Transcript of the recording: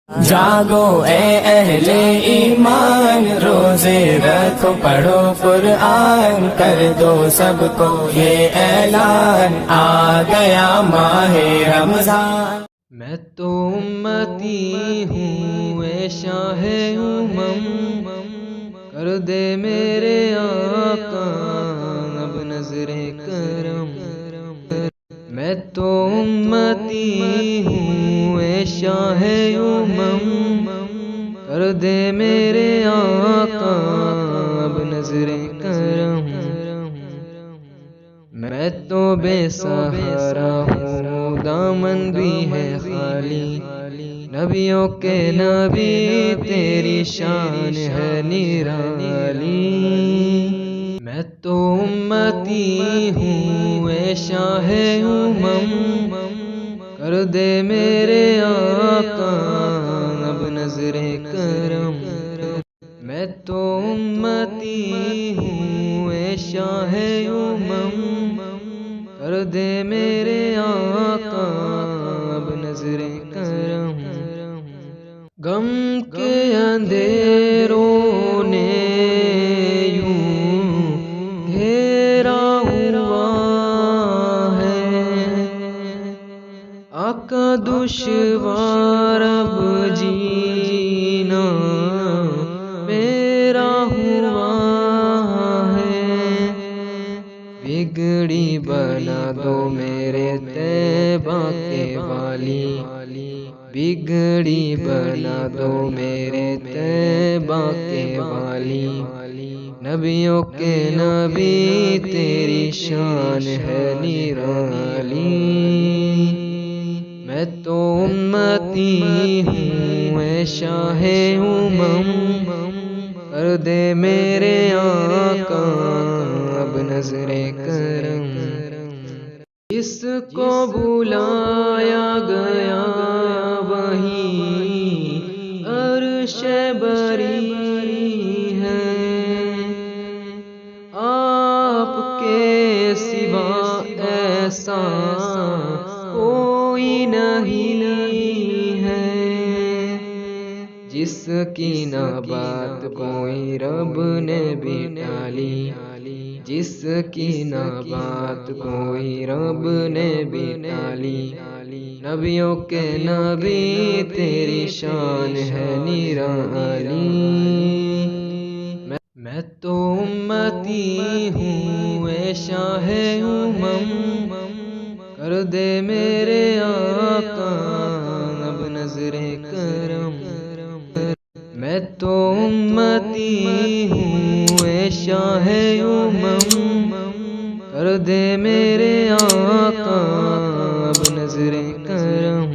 جاگو اے اہل ایمان، روزے رکھو پڑھو قرآن، کر دو سب کو یہ اعلان، آ گیا ماہ رمضان۔ میں تو امتی ہوں اے شاہ امم، کر دے میرے آقا اب نظر کرم۔ میں تو امتی ہوں اے شاہ امم، کر دے میرے آقا اب نظر کرم۔ میں تو بے سہارا ہوں، دامن بھی ہے خالی، نبیوں کے نبی تیری شان ہے نرالی۔ میں تو امتی ہوں اے شاہ امم، کر دے میرے آقا اب نظر کرم۔ میں تو امتی ہوں اے شاہ امم، کر دے میرے آقا اب نظر کرم۔ غم کے اندھیروں نے یوں گھیرا ہوا ہے، آقا دشوار اب جینا میرا ہوا ہے، بگڑی بنا دو میرے طیبہ کے والی، بگڑی بنا دو میرے طیبہ کے والی، نبیوں کے نبی تیری شان ہے نرالی۔ میں تو امتی ہوں اے شاہ امم، کر دے میرے آقا اب نظر کرم۔ جس کو بلایا گیا وہی عرش بری ہے، آپ کے سوا ایسا کوئی نہیں ہے، جس کی نہ بات کوئی رب نے بھی ٹالی، جس کی نہ بات کوئی رب نے بھی ٹالی، نبیوں کے نبی تیری شان ہے نرالی۔ میں تو امتی ہوں اے شاہ امم، کر دے میرے آقا اب نظر کرم۔ میں تو امتی ہوں اے شاہ امم، کر دے میرے آقا اب نظر کرم۔